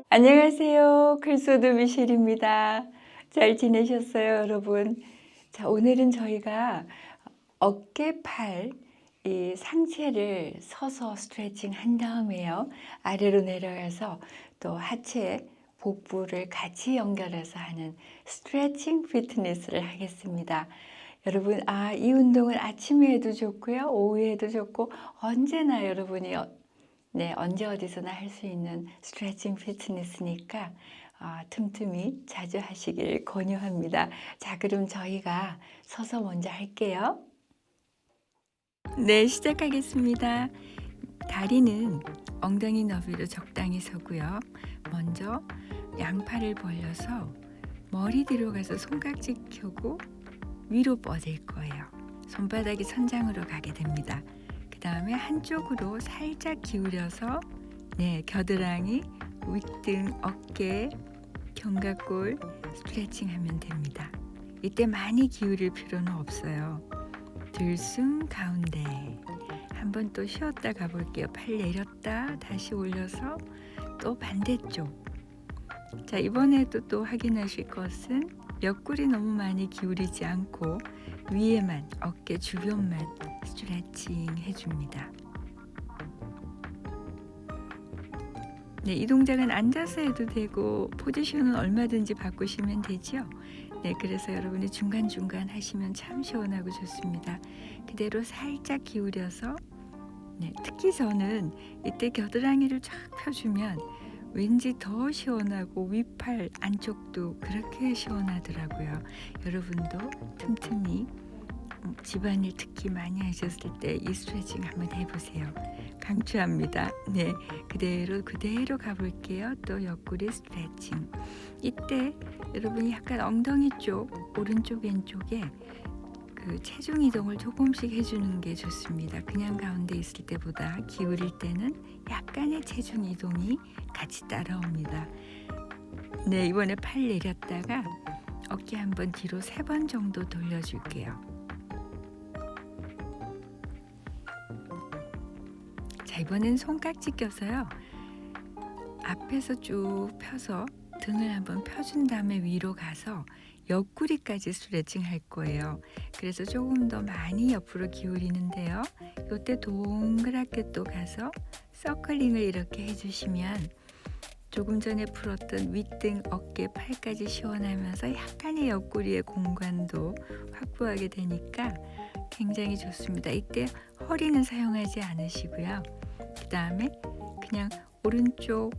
안녕하세요. 글소드 미셸입니다. 잘 지내셨어요, 여러분? 자, 오늘은 저희가 어깨, 팔, 이 상체를 서서 스트레칭 한 다음에요. 아래로 내려가서 또 하체, 복부를 같이 연결해서 하는 스트레칭 피트니스를 하겠습니다. 여러분, 이 운동은 아침에 해도 좋고요. 오후에 해도 좋고 언제나 여러분이 언제 어디서나 할 수 있는 스트레칭 피트니스니까 틈틈이 자주 하시길 권유합니다. 자, 그럼 저희가 서서 먼저 할게요. 네, 시작하겠습니다. 다리는 엉덩이 너비로 적당히 서고요. 먼저 양팔을 벌려서 머리 뒤로 가서 손깍지 펴고 위로 뻗을 거예요. 손바닥이 천장으로 가게 됩니다. 그 다음에 한쪽으로 살짝 기울여서 겨드랑이, 윗등, 어깨, 견갑골 스트레칭 하면 됩니다. 이때 많이 기울일 필요는 없어요. 들숨 가운데 한번 또 쉬었다 가볼게요. 팔 내렸다 다시 올려서 또 반대쪽. 자, 이번에도 또 확인하실 것은 옆구리 너무 많이 기울이지 않고 위에만, 어깨 주변만 스트레칭 해줍니다. 네, 이 동작은 앉아서 해도 되고 포지션은 얼마든지 바꾸시면 되죠. 네, 그래서 여러분이 중간중간 하시면 참 시원하고 좋습니다. 그대로 살짝 기울여서 특히 저는 이때 겨드랑이를 쫙 펴주면 왠지 더 시원하고 위팔 안쪽도 그렇게 시원하더라고요. 여러분도 틈틈이 집안일 특히 많이 하셨을 때 이 스트레칭 한번 해보세요. 강추합니다. 네, 그대로 가볼게요. 또 옆구리 스트레칭. 이때 여러분이 약간 엉덩이 쪽, 오른쪽 왼쪽에 그 체중 이동을 조금씩 해주는 게 좋습니다. 그냥 가운데 있을 때보다 기울일 때는 약간의 체중 이동이 같이 따라옵니다. 네, 이번에 팔 내렸다가 어깨 한번 뒤로 3번 정도 돌려줄게요. 자, 이번엔 손깍지 껴서요. 앞에서 쭉 펴서 등을 한번 펴준 다음에 위로 가서 옆구리까지 스트레칭 할 거예요. 그래서 조금 더 많이 옆으로 기울이는데요. 이때 동그랗게 또 가서 서클링을 이렇게 해주시면 조금 전에 풀었던 윗등, 어깨, 팔까지 시원하면서 약간의 옆구리의 공간도 확보하게 되니까 굉장히 좋습니다. 이때 허리는 사용하지 않으시고요. 그 다음에 그냥 오른쪽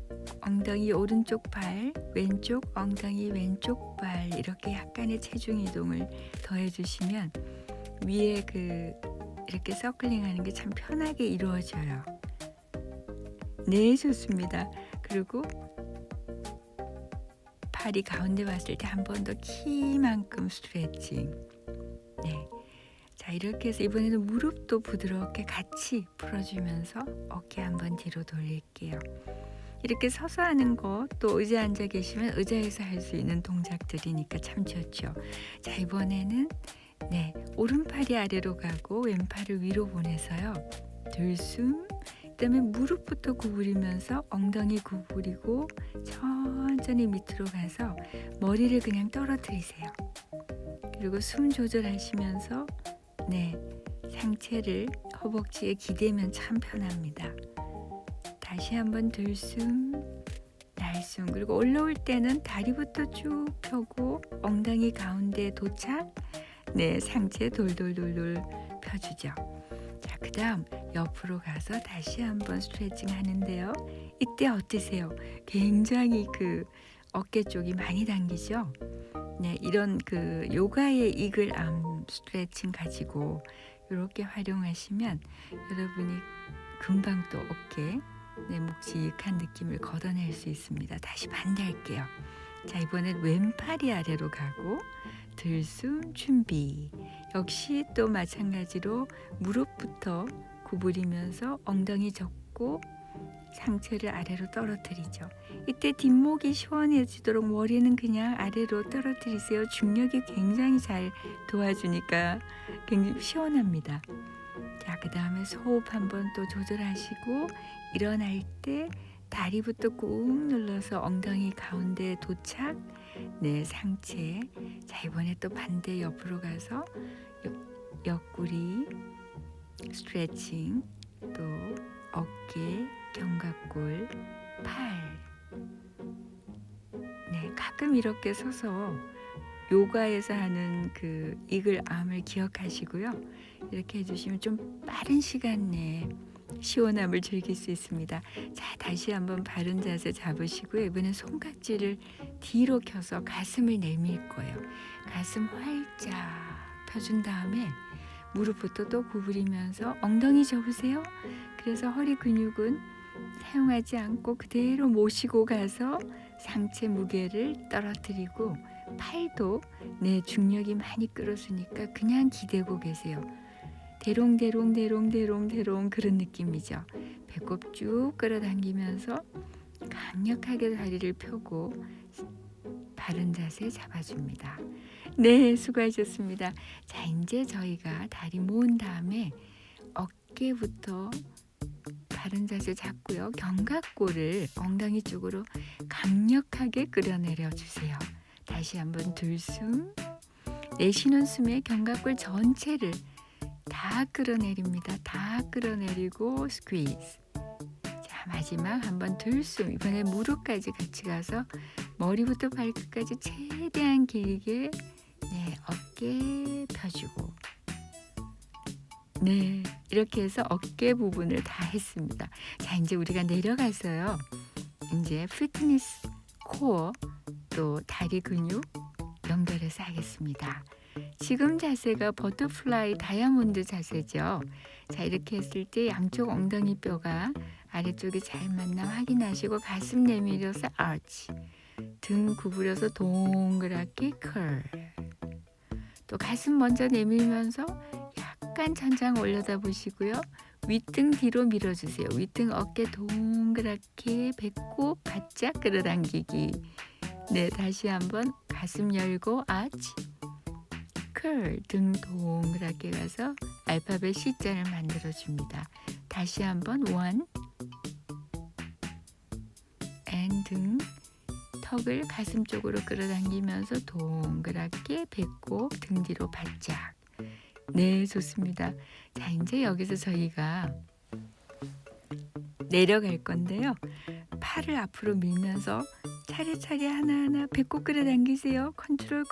엉덩이 오른쪽 발, 왼쪽 엉덩이 왼쪽 발 이렇게 약간의 체중 이동을 더해 주시면 위에 이렇게 서클링 하는 게 참 편하게 이루어져요. 네, 좋습니다. 그리고 팔이 가운데 왔을 때 한 번 더 키만큼 스트레칭. 네. 자, 이렇게 해서 이번에는 무릎도 부드럽게 같이 풀어주면서 어깨 한번 뒤로 돌릴게요. 이렇게 서서 하는 거 또 의자에 앉아 계시면 의자에서 할 수 있는 동작들이니까 참 좋죠. 자, 이번에는 오른팔이 아래로 가고 왼팔을 위로 보내서요. 들숨, 그다음에 무릎부터 구부리면서 엉덩이 구부리고 천천히 밑으로 가서 머리를 그냥 떨어뜨리세요. 그리고 숨 조절하시면서 상체를 허벅지에 기대면 참 편합니다. 다시 한번 들숨, 날숨. 그리고 올라올 때는 다리부터 쭉 펴고 엉덩이 가운데 도착. 상체 돌돌돌돌 펴주죠. 자, 그 다음 옆으로 가서 다시 한번 스트레칭 하는데요. 이때 어떠세요? 굉장히 어깨 쪽이 많이 당기죠? 이런 요가의 이글암 스트레칭 가지고 이렇게 활용하시면 여러분이 금방 또 어깨 묵직한 느낌을 걷어낼 수 있습니다. 다시 반대할게요. 자, 이번엔 왼팔이 아래로 가고 들숨 준비. 역시 또 마찬가지로 무릎부터 구부리면서 엉덩이 접고 상체를 아래로 떨어뜨리죠. 이때 뒷목이 시원해지도록 머리는 그냥 아래로 떨어뜨리세요. 중력이 굉장히 잘 도와주니까 굉장히 시원합니다. 자, 그 다음에 호흡 한번 또 조절하시고 일어날 때 다리부터 꾹 눌러서 엉덩이 가운데 도착. 네, 상체. 자, 이번에 또 반대 옆으로 가서 옆구리 스트레칭, 또 어깨, 견갑골, 팔. 네, 가끔 이렇게 서서 요가에서 하는 그 이글암을 기억하시고요. 이렇게 해주시면 좀 빠른 시간 내에 시원함을 즐길 수 있습니다. 자, 다시 한번 바른 자세 잡으시고요. 이번엔 손깍지를 뒤로 켜서 가슴을 내밀 거예요. 가슴 활짝 펴준 다음에 무릎부터 또 구부리면서 엉덩이 접으세요. 그래서 허리 근육은 사용하지 않고 그대로 모시고 가서 상체 무게를 떨어뜨리고 팔도 내 중력이 많이 끌어주니까 그냥 기대고 계세요. 대롱대롱 그런 느낌이죠. 배꼽 쭉 끌어당기면서 강력하게 다리를 펴고 바른 자세 잡아줍니다. 네, 수고하셨습니다. 자, 이제 저희가 다리 모은 다음에 어깨부터 바른 자세 잡고요. 견갑골을 엉덩이 쪽으로 강력하게 끌어내려 주세요. 다시 한번 들숨. 내쉬는 숨에 견갑골 전체를 다 끌어내립니다. 다 끌어내리고 스퀴즈. 자, 마지막 한번 들숨. 이번에 무릎까지 같이 가서 머리부터 발끝까지 최대한 길게 어깨 펴주고. 네, 이렇게 해서 어깨 부분을 다 했습니다. 자, 이제 우리가 내려가서요. 이제 피트니스 코어 또 다리 근육 연결해서 하겠습니다. 지금 자세가 버터플라이 다이아몬드 자세죠. 자, 이렇게 했을 때 양쪽 엉덩이 뼈가 아래쪽이 잘 맞나 확인하시고 가슴 내밀어서 아치, 등 구부려서 동그랗게 컬. 또 가슴 먼저 내밀면서 약간 천장 올려다 보시고요. 윗등 뒤로 밀어주세요. 윗등 어깨 동그랗게 배꼽 바짝 끌어당기기. 네, 다시 한번 가슴 열고 아치, 컬, 등 동그랗게 가서 알파벳 C자를 만들어줍니다. 다시 한번 원, 앤 등, 턱을 가슴 쪽으로 끌어당기면서 동그랗게 배꼽 등 뒤로 바짝. 네, 좋습니다. 자, 이제 여기서 저희가 내려갈 건데요. 팔을 앞으로 밀면서 차례차례 하나하나 배꼽 끌어당기세요. 컨트롤.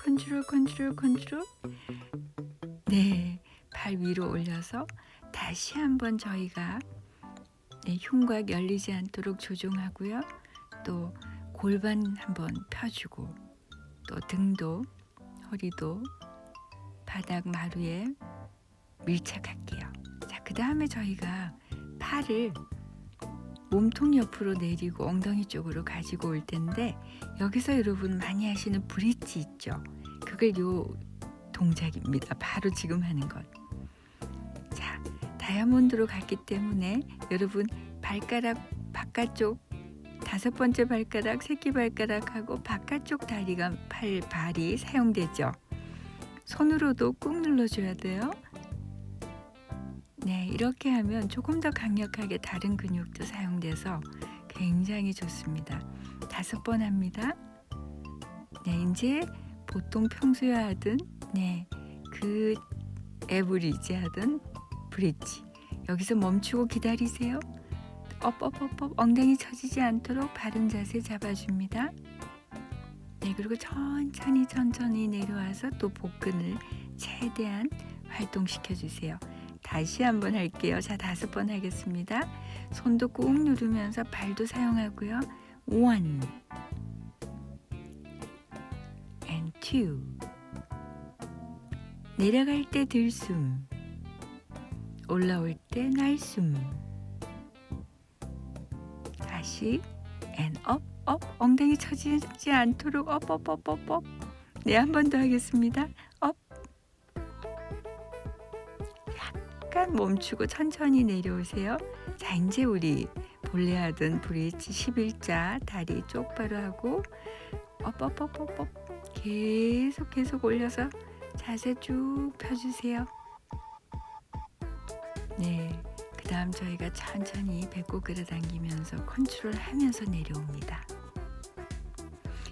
네, 발 위로 올려서 다시 한번 저희가 흉곽 열리지 않도록 조종하고요. 또 골반 한번 펴주고 또 등도 허리도 바닥 마루에 밀착할게요. 자, 그 다음에 저희가 팔을 몸통 옆으로 내리고 엉덩이 쪽으로 가지고 올 텐데 여기서 여러분 많이 하시는 브릿지 있죠? 그걸 요 동작입니다. 바로 지금 하는 것. 자, 다이아몬드로 갔기 때문에 여러분 발가락 바깥쪽 5번째 발가락, 새끼발가락하고 바깥쪽 다리가 발이 사용되죠. 손으로도 꾹 눌러줘야 돼요. 네, 이렇게 하면 조금 더 강력하게 다른 근육도 사용돼서 굉장히 좋습니다. 5번 합니다. 네, 이제 보통 평소에 하던 그 에브리지 하던 브릿지 여기서 멈추고 기다리세요. 업 엉덩이 처지지 않도록 바른 자세 잡아줍니다. 네, 그리고 천천히 내려와서 또 복근을 최대한 활동시켜 주세요. 다시 한번 할게요. 자, 5번 하겠습니다. 손도 꾹 누르면서 발도 사용하고요. 1 and 2. 내려갈 때 들숨, 올라올 때 날숨. 다시 and up 엉덩이 처지지 않도록 업. 네, 한 번 더 하겠습니다. 업. 약간 멈추고 천천히 내려오세요. 자, 이제 우리 본래 하던 브릿지 11자 다리 똑바로 하고 업. 계속 올려서 자세 쭉 펴주세요. 네. 그 다음 저희가 천천히 배꼽 끌어당기면서 컨트롤하면서 내려옵니다.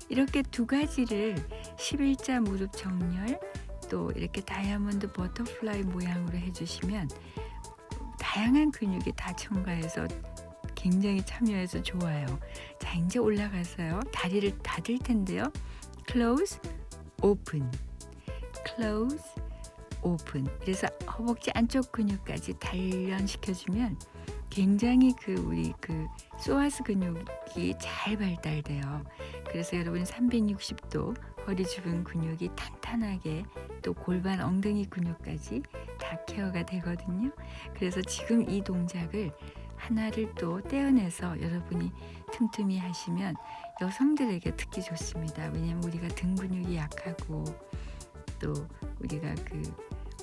이렇게 두 가지를 11자 무릎 정렬 또 이렇게 다이아몬드 버터플라이 모양으로 해주시면 다양한 근육이 다 첨가해서 굉장히 참여해서 좋아요. 자, 이제 올라가서요. 다리를 닫을 텐데요. Close, open, close, open. 그래서 허벅지 안쪽 근육까지 단련시켜주면 굉장히 우리 소아스 근육이 잘 발달돼요. 그래서 여러분 360도 허리 주변 근육이 탄탄하게 또 골반 엉덩이 근육까지 다 케어가 되거든요. 그래서 지금 이 동작을 하나를 또 떼어내서 여러분이 틈틈이 하시면 여성들에게 특히 좋습니다. 왜냐하면 우리가 등 근육이 약하고 또 우리가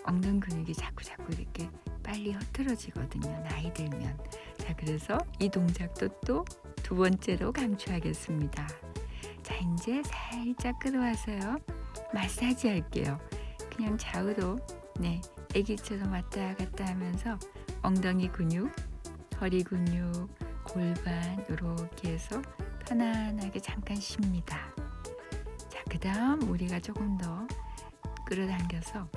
엉덩이 근육이 자꾸 이렇게 빨리 흐트러지거든요. 나이 들면. 자, 그래서 이 동작도 또 두 번째로 강추하겠습니다. 자, 이제 살짝 끌어와서요. 마사지 할게요. 그냥 좌우로 애기처럼 왔다 갔다 하면서 엉덩이 근육, 허리 근육, 골반 이렇게 해서 편안하게 잠깐 쉽니다. 자, 그 다음 우리가 조금 더 끌어당겨서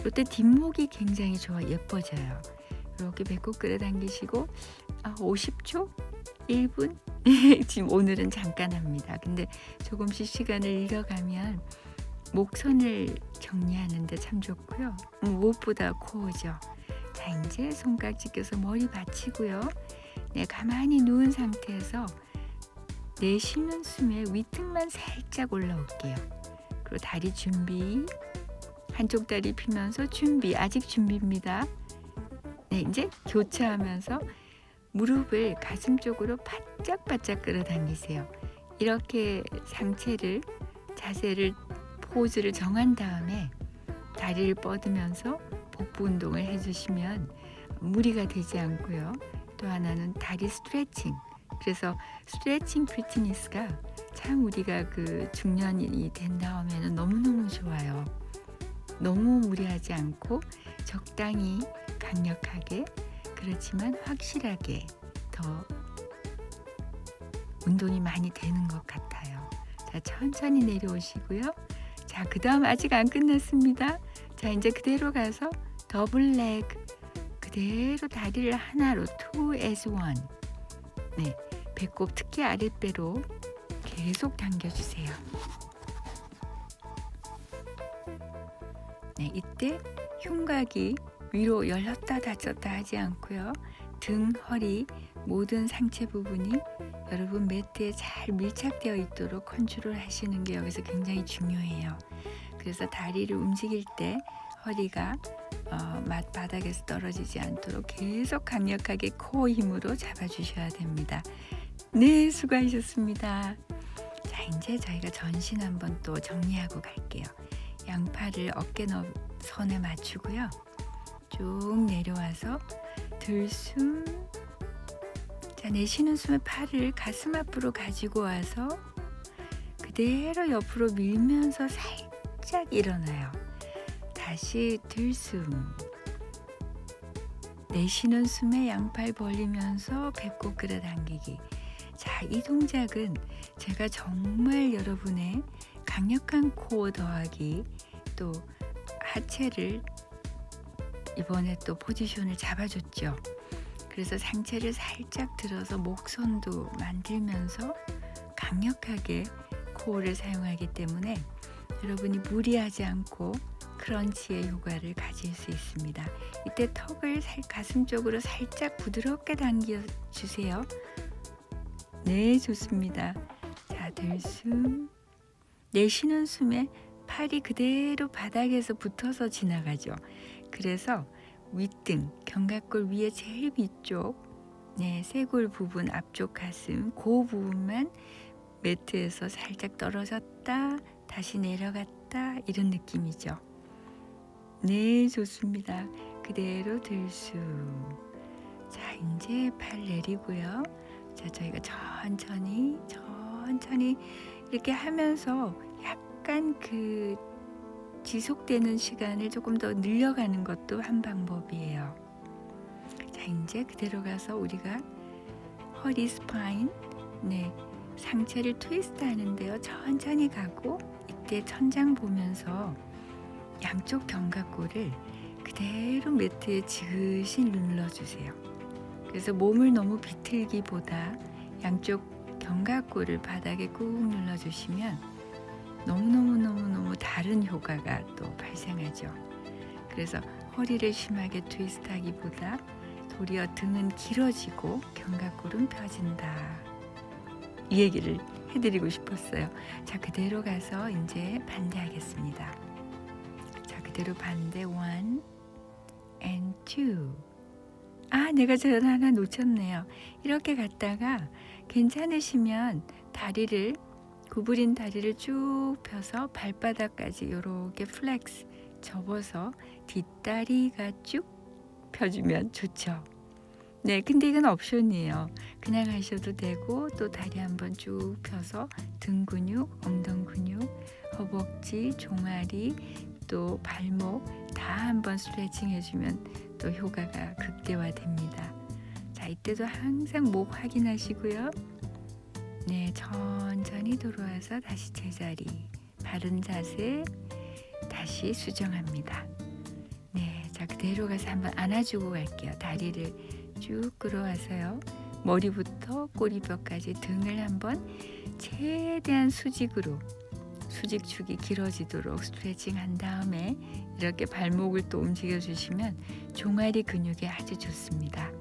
이때 뒷목이 굉장히 예뻐져요. 이렇게 배꼽 끌어당기시고 50초? 1분? 지금 오늘은 잠깐 합니다. 근데 조금씩 시간을 잃어가면 목선을 정리하는데 참 좋고요. 무엇보다 코어죠. 자, 이제 손깍지 껴서 머리 받치고요. 가만히 누운 상태에서 내쉬는 숨에 위등만 살짝 올라올게요. 그리고 다리 준비. 한쪽 다리 펴면서 준비. 아직 준비입니다. 이제 교차하면서 무릎을 가슴 쪽으로 바짝바짝 끌어당기세요. 이렇게 자세를 포즈를 정한 다음에 다리를 뻗으면서 복부 운동을 해주시면 무리가 되지 않고요. 또 하나는 다리 스트레칭. 그래서 스트레칭 피트니스가 참 우리가 중년이 된 다음에는 너무너무 좋아요. 너무 무리하지 않고 적당히 강력하게 그렇지만 확실하게 더 운동이 많이 되는 것 같아요. 자, 천천히 내려오시고요. 자, 그 다음 아직 안 끝났습니다. 자, 이제 그대로 가서 더블 렉 그대로 다리를 하나로 2 as 1 배꼽 특히 아랫배로 계속 당겨주세요. 이때 흉곽이 위로 열렸다 닫혔다 하지 않고요. 등, 허리 모든 상체 부분이 여러분 매트에 잘 밀착되어 있도록 컨트롤 하시는 게 여기서 굉장히 중요해요. 그래서 다리를 움직일 때 허리가 바닥에서 떨어지지 않도록 계속 강력하게 코어 힘으로 잡아주셔야 됩니다. 네, 수고하셨습니다. 자, 이제 저희가 전신 한번 또 정리하고 갈게요. 양팔을 어깨 선에 맞추고요. 쭉 내려와서 들숨. 자, 내쉬는 숨에 팔을 가슴 앞으로 가지고 와서 그대로 옆으로 밀면서 살짝 일어나요. 다시 들숨. 내쉬는 숨에 양팔 벌리면서 배꼽 끌어당기기. 자, 이 동작은 제가 정말 여러분의 강력한 코어 더하기 또 하체를 이번에 또 포지션을 잡아줬죠. 그래서 상체를 살짝 들어서 목선도 만들면서 강력하게 코어를 사용하기 때문에 여러분이 무리하지 않고 크런치의 효과를 가질 수 있습니다. 이때 턱을 가슴 쪽으로 살짝 부드럽게 당겨주세요. 네, 좋습니다. 자, 들숨. 내쉬는 숨에 팔이 그대로 바닥에서 붙어서 지나가죠. 그래서 윗등, 견갑골 위에 제일 위쪽, 쇄골 부분, 앞쪽 가슴, 그 부분만 매트에서 살짝 떨어졌다, 다시 내려갔다 이런 느낌이죠. 네, 좋습니다. 그대로 들숨. 자, 이제 팔 내리고요. 자, 저희가 천천히 이렇게 하면서 약간 지속되는 시간을 조금 더 늘려가는 것도 한 방법이에요. 이제 그대로 가서 우리가 허리 스파인, 상체를 트위스트 하는데요. 천천히 가고 이때 천장 보면서 양쪽 견갑골을 그대로 매트에 지그시 눌러주세요. 그래서 몸을 너무 비틀기보다 양쪽 견갑골을 바닥에 꾹 눌러주시면 너무너무 다른 효과가 또 발생하죠. 그래서 허리를 심하게 트위스트 하기보다 도리어 등은 길어지고 견갑골은 펴진다. 이 얘기를 해드리고 싶었어요. 자, 그대로 가서 이제 반대하겠습니다. 자, 그대로 반대 1 and 2. 내가 저 하나 놓쳤네요. 이렇게 갔다가 괜찮으시면 구부린 다리를 쭉 펴서 발바닥까지 이렇게 플렉스 접어서 뒷다리가 쭉 펴주면 좋죠. 근데 이건 옵션이에요. 그냥 하셔도 되고 또 다리 한번 쭉 펴서 등 근육, 엉덩이 근육, 허벅지, 종아리, 또 발목 다 한번 스트레칭 해주면 또 효과가 극대화됩니다. 자, 이때도 항상 목 확인하시고요. 천천히 돌아와서 다시 제자리, 바른 자세 다시 수정합니다. 자, 그대로 가서 한번 안아주고 갈게요. 다리를 쭉 끌어와서요. 머리부터 꼬리뼈까지 등을 한번 최대한 수직축이 길어지도록 스트레칭 한 다음에 이렇게 발목을 또 움직여주시면 종아리 근육에 아주 좋습니다.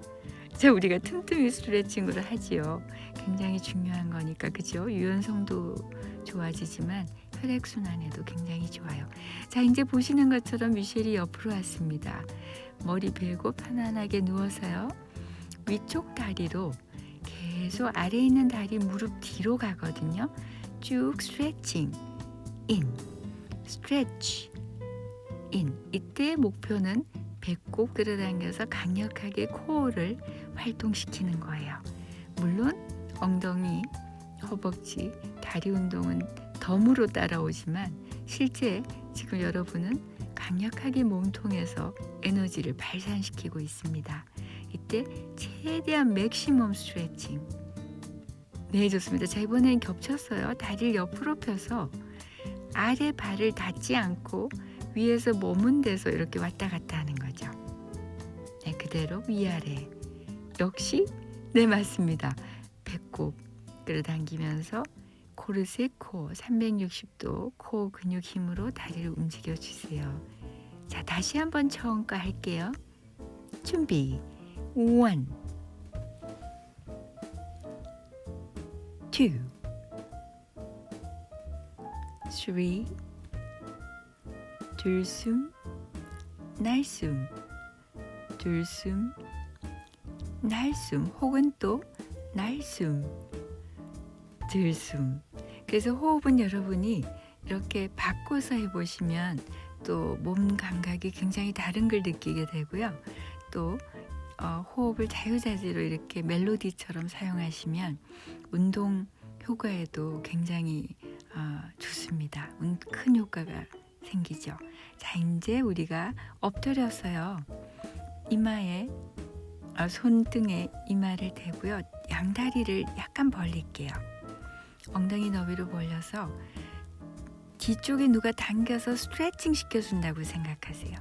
자, 우리가 틈틈이 스트레칭으로 하지요. 굉장히 중요한 거니까, 그죠? 유연성도 좋아지지만 혈액순환에도 굉장히 좋아요. 자, 이제 보시는 것처럼 미셸이 옆으로 왔습니다. 머리 베고 편안하게 누워서요. 위쪽 다리로 계속 아래에 있는 다리 무릎 뒤로 가거든요. 쭉 스트레칭 인, 스트레치 인. 이때 목표는 배꼽 끌어당겨서 강력하게 코어를 활동시키는 거예요. 물론 엉덩이, 허벅지, 다리 운동은 덤으로 따라오지만 실제 지금 여러분은 강력하게 몸통에서 에너지를 발산시키고 있습니다. 이때 최대한 맥시멈 스트레칭. 좋습니다. 자, 이번엔 겹쳤어요. 다리를 옆으로 펴서 아래 발을 닿지 않고 위에서 머문 데서 이렇게 왔다 갔다 하는 거죠. 그대로 위아래. 역시 맞습니다. 배꼽 끌어당기면서 코르셋 코어 360도 코어 근육 힘으로 다리를 움직여 주세요. 자, 다시 한번 처음과 할게요. 준비. 1 2 3 들숨 날숨 들숨 날숨 혹은 또 날숨 들숨. 그래서 호흡은 여러분이 이렇게 바꿔서 해보시면 또 몸 감각이 굉장히 다른 걸 느끼게 되고요. 또 호흡을 자유자재로 이렇게 멜로디처럼 사용하시면 운동 효과에도 굉장히 좋습니다. 큰 효과가 생기죠. 자, 이제 우리가 엎드려서요. 이마에 손등에 이마를 대고요. 양다리를 약간 벌릴게요. 엉덩이 너비로 벌려서 뒤쪽에 누가 당겨서 스트레칭 시켜준다고 생각하세요.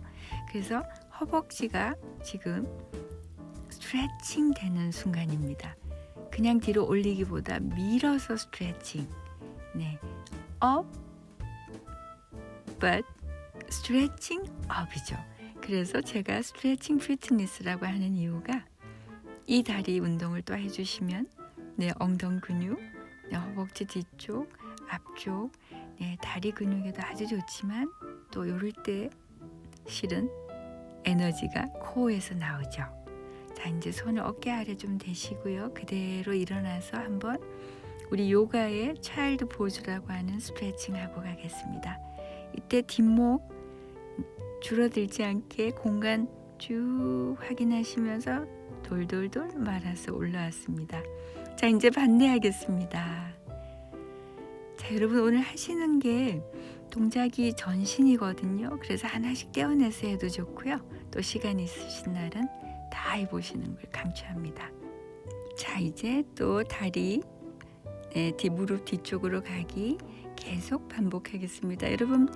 그래서 허벅지가 지금 스트레칭 되는 순간입니다. 그냥 뒤로 올리기보다 밀어서 스트레칭. up, but stretching up이죠. 그래서 제가 스트레칭 피트니스라고 하는 이유가 이 다리 운동을 또 해주시면 엉덩이 근육, 허벅지 뒤쪽, 앞쪽, 다리 근육에도 아주 좋지만 또 이럴 때 실은 에너지가 코어에서 나오죠. 자, 이제 손을 어깨 아래 좀 대시고요. 그대로 일어나서 한번 우리 요가의 차일드 포즈라고 하는 스트레칭 하고 가겠습니다. 이때 뒷목 줄어들지 않게 공간 쭉 확인하시면서 돌돌돌 말아서 올라왔습니다. 자, 이제 반대하겠습니다. 자, 여러분 오늘 하시는 게 동작이 전신이거든요. 그래서 하나씩 떼어내서 해도 좋고요. 또 시간 있으신 날은 다 해보시는 걸 강추합니다. 자, 이제 또 다리 무릎 뒤쪽으로 가기 계속 반복하겠습니다. 여러분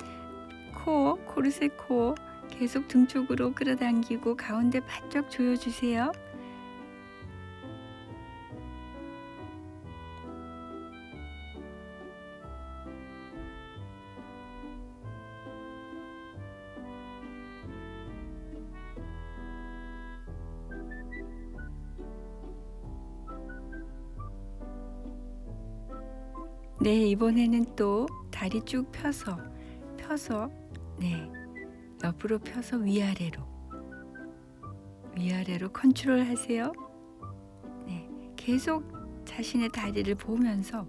코르셋 코 계속 등 쪽으로 끌어당기고 가운데 바짝 조여주세요. 네, 이번에는 또 다리 쭉 펴서 옆으로 펴서 위아래로 컨트롤 하세요. 네, 계속 자신의 다리를 보면서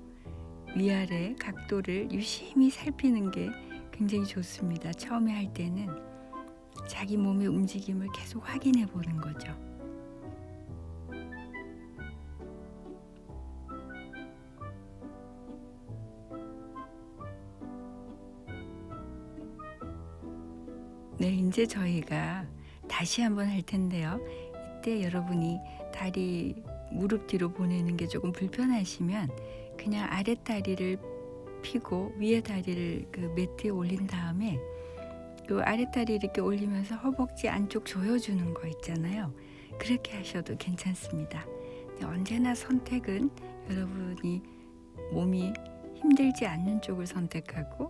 위아래 각도를 유심히 살피는 게 굉장히 좋습니다. 처음에 할 때는 자기 몸의 움직임을 계속 확인해 보는 거죠. 네, 이제 저희가 다시 한번 할 텐데요. 이때 여러분이 다리 무릎 뒤로 보내는 게 조금 불편하시면 그냥 아래 다리를 펴고 위에 다리를 그 매트에 올린 다음에 그 아래 다리 이렇게 올리면서 허벅지 안쪽 조여주는 거 있잖아요. 그렇게 하셔도 괜찮습니다. 언제나 선택은 여러분이 몸이 힘들지 않는 쪽을 선택하고,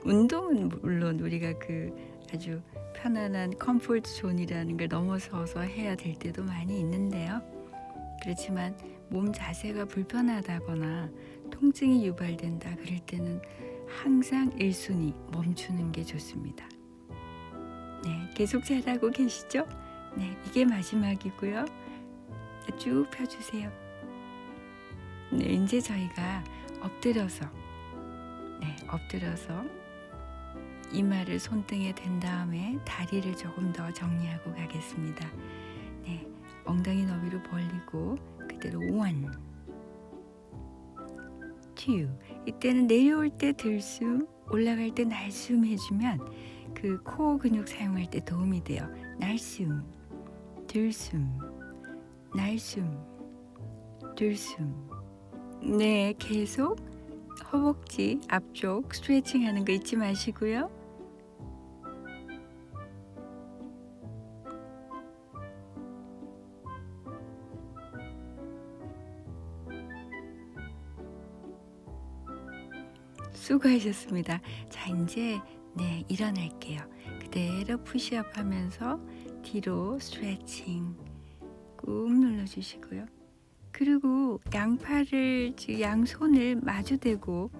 운동은 물론 우리가 그 아주 편안한 컴포트 존이라는 걸 넘어서서 해야 될 때도 많이 있는데요. 그렇지만 몸 자세가 불편하다거나 통증이 유발된다 그럴 때는 항상 1순위 멈추는 게 좋습니다. 네, 계속 잘하고 계시죠? 네, 이게 마지막이고요. 쭉 펴주세요. 네, 이제 저희가 엎드려서 이마를 손등에 댄 다음에 다리를 조금 더 정리하고 가겠습니다. 네, 엉덩이 너비로 벌리고 그대로 1, 2. 이때는 내려올 때 들숨, 올라갈 때 날숨 해주면 그 코어 근육 사용할 때 도움이 돼요. 날숨, 들숨, 날숨, 들숨. 네, 계속 허벅지 앞쪽 스트레칭 하는 거 잊지 마시고요. 수고하셨습니다. 자, 이제 일어날게요. 그대로 푸시업 하면서 뒤로 스트레칭 꾹 눌러주시고요. 그리고 양손을 마주대고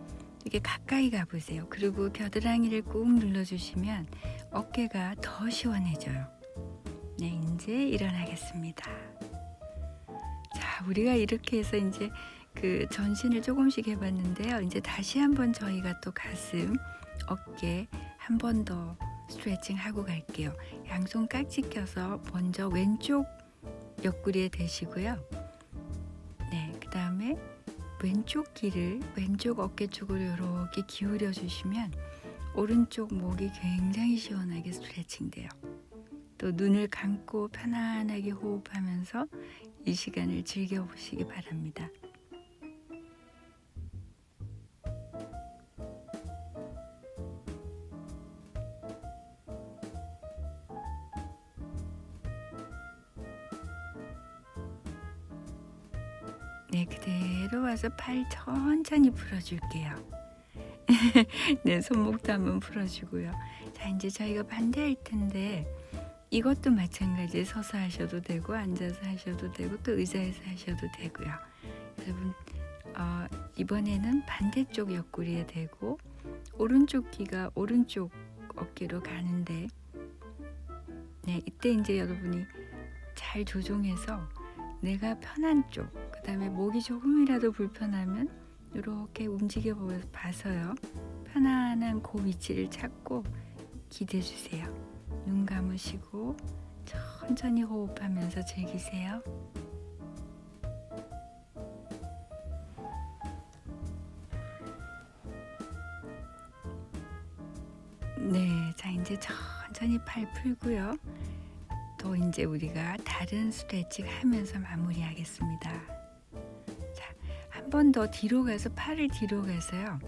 이렇게 가까이 가보세요. 그리고 겨드랑이를 꾹 눌러주시면 어깨가 더 시원해져요. 네, 이제 일어나겠습니다. 자, 우리가 이렇게 해서 이제 그 전신을 조금씩 해봤는데요. 이제 다시 한번 저희가 또 가슴, 어깨 한 번 더 스트레칭 하고 갈게요. 양손 깍지 껴서 먼저 왼쪽 옆구리에 대시고요. 네, 그 다음에 왼쪽 귀를 왼쪽 어깨 쪽으로 이렇게 기울여 주시면 오른쪽 목이 굉장히 시원하게 스트레칭 돼요. 또 눈을 감고 편안하게 호흡하면서 이 시간을 즐겨보시기 바랍니다. 네, 그대로 와서 팔 천천히 풀어줄게요. 네, 손목도 한번 풀어주고요. 자, 이제 저희가 반대할 텐데 이것도 마찬가지 서서 하셔도 되고 앉아서 하셔도 되고 또 의자에서 하셔도 되고요. 여러분 이번에는 반대쪽 옆구리에 대고 오른쪽 귀가 오른쪽 어깨로 가는데 이때 이제 여러분이 잘 조종해서 내가 편한 쪽, 그 다음에 목이 조금이라도 불편하면 이렇게 움직여 봐서요. 편안한 그 위치를 찾고 기대주세요. 눈 감으시고 천천히 호흡하면서 즐기세요. 이제 천천히 팔 풀고요. 또 이제 우리가 다른 스트레칭 하면서 마무리하겠습니다. 자, 한 번 더 뒤로 가서 팔을 뒤로 가서요.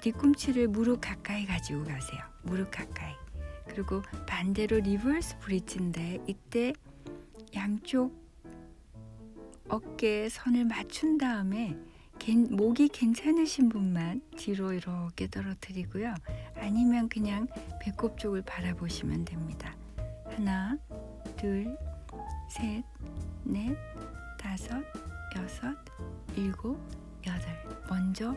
뒤꿈치를 무릎 가까이 가지고 가세요. 무릎 가까이. 그리고 반대로 리버스 브릿지인데 이때 양쪽 어깨 선을 맞춘 다음에 목이 괜찮으신 분만 뒤로 이렇게 떨어뜨리고요. 아니면 그냥 배꼽 쪽을 바라보시면 됩니다. 하나, 둘, 셋, 넷, 다섯, 여섯, 일곱, 여덟. 먼저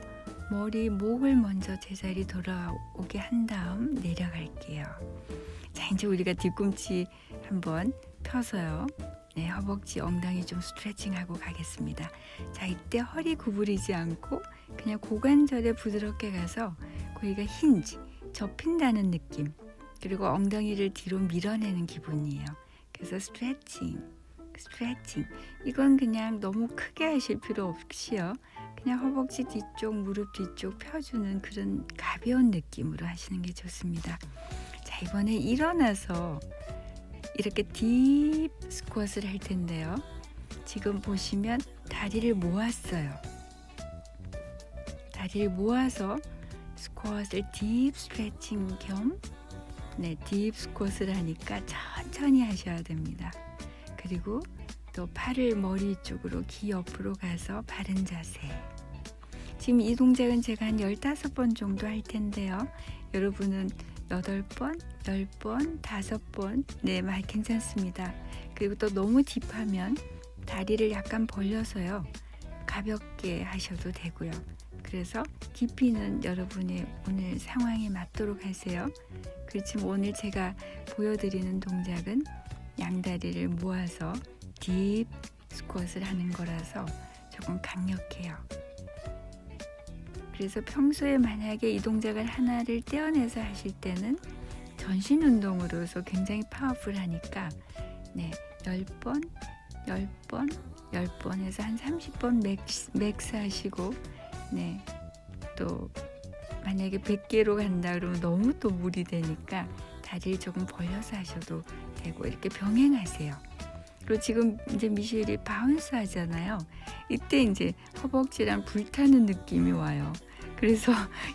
목을 먼저 제자리 돌아오게 한 다음 내려갈게요. 자, 이제 우리가 뒤꿈치 한번 펴서요. 네, 허벅지, 엉덩이 좀 스트레칭하고 가겠습니다. 자, 이때 허리 구부리지 않고 그냥 고관절에 부드럽게 가서 거기가 힌지, 접힌다는 느낌. 그리고 엉덩이를 뒤로 밀어내는 기분이에요. 그래서 스트레칭. 이건 그냥 너무 크게 하실 필요 없이요. 그냥 허벅지 뒤쪽, 무릎 뒤쪽 펴주는 그런 가벼운 느낌으로 하시는 게 좋습니다. 자, 이번에 일어나서 이렇게 딥 스쿼트를 할 텐데요. 지금 보시면 다리를 모았어요. 다리를 모아서 스쿼트를 딥 스트레칭 겸 딥 스쿼트를 하니까 천천히 하셔야 됩니다. 그리고 또 팔을 머리 쪽으로 귀 옆으로 가서 바른 자세. 지금 이 동작은 제가 한 15번 정도 할 텐데요. 여러분은 8번, 10번, 5번 말 괜찮습니다. 그리고 또 너무 딥하면 다리를 약간 벌려서요. 가볍게 하셔도 되고요. 그래서 깊이는 여러분의 오늘 상황에 맞도록 하세요. 그렇지만 오늘 제가 보여드리는 동작은 양다리를 모아서 딥 스쿼트를 하는 거라서 조금 강력해요. 그래서 평소에 만약에 이 동작을 하나를 떼어내서 하실 때는 전신 운동으로서 굉장히 파워풀하니까 10번, 10번, 10번에서 한 30번 맥스 하시고 또 만약에 100개로 간다 그러면 너무 또 무리 되니까 다리를 조금 벌려서 하셔도 되고 이렇게 병행하세요. 그리고 지금 이제 미셸이 바운스 하잖아요. 이때 이제 허벅지랑 불타는 느낌이 와요. 그래서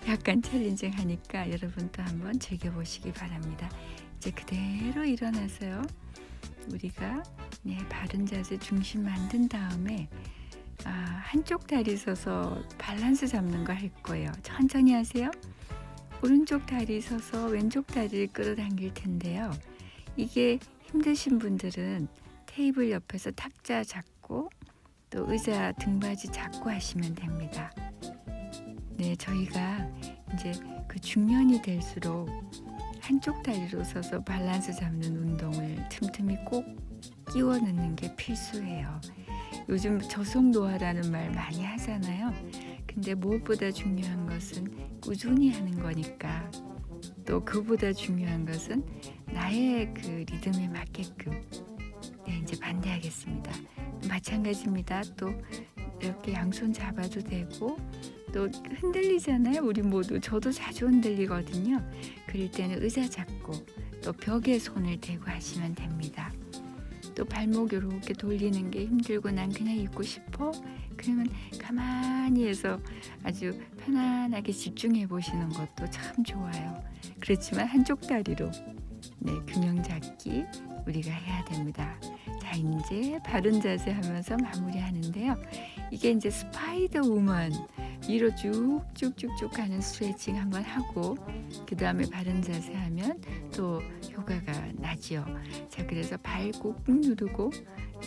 약간 챌린징 하니까 여러분도 한번 즐겨보시기 바랍니다. 이제 그대로 일어나서요. 우리가 바른 자세 중심 만든 다음에 한쪽 다리 서서 밸런스 잡는 거 할 거예요. 천천히 하세요. 오른쪽 다리 서서 왼쪽 다리를 끌어당길 텐데요. 이게 힘드신 분들은 테이블 옆에서 탁자 잡고 또 의자 등받이 잡고 하시면 됩니다. 저희가 이제 그 중년이 될수록 한쪽 다리로 서서 밸런스 잡는 운동을 틈틈이 꼭 끼워 넣는 게 필수예요. 요즘 저속노화라는 말 많이 하잖아요. 근데 무엇보다 중요한 것은 꾸준히 하는 거니까 또 그보다 중요한 것은 나의 그 리듬에 맞게끔 이제 반대하겠습니다. 마찬가지입니다. 또 이렇게 양손 잡아도 되고 또 흔들리잖아요. 우리 모두. 저도 자주 흔들리거든요. 그럴 때는 의자 잡고 또 벽에 손을 대고 하시면 됩니다. 또 발목 이렇게 돌리는 게 힘들고 난 그냥 있고 싶어? 그러면 가만히 해서 아주 편안하게 집중해 보시는 것도 참 좋아요. 그렇지만 한쪽 다리로 균형 잡기 우리가 해야 됩니다. 자, 이제 바른 자세 하면서 마무리하는데요. 이게 이제 스파이더 우먼 위로 쭉쭉쭉쭉 가는 스트레칭 한번 하고 그 다음에 바른 자세 하면 또 효과가 나지요. 자, 그래서 발 꾹 누르고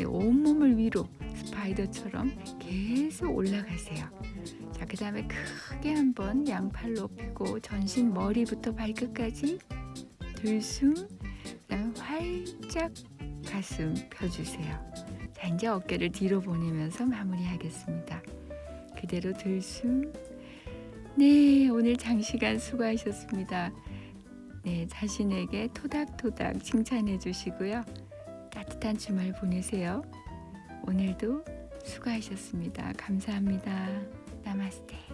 온몸을 위로 스파이더처럼 계속 올라가세요. 자, 그 다음에 크게 한번 양팔로 펴고 전신 머리부터 발끝까지 들숨, 그다음에 활짝 가슴 펴주세요. 자, 이제 어깨를 뒤로 보내면서 마무리하겠습니다. 그대로 들숨. 오늘 장시간 수고하셨습니다. 자신에게 토닥토닥 칭찬해 주시고요. 따뜻한 주말 보내세요. 오늘도 수고하셨습니다. 감사합니다. 나마스테.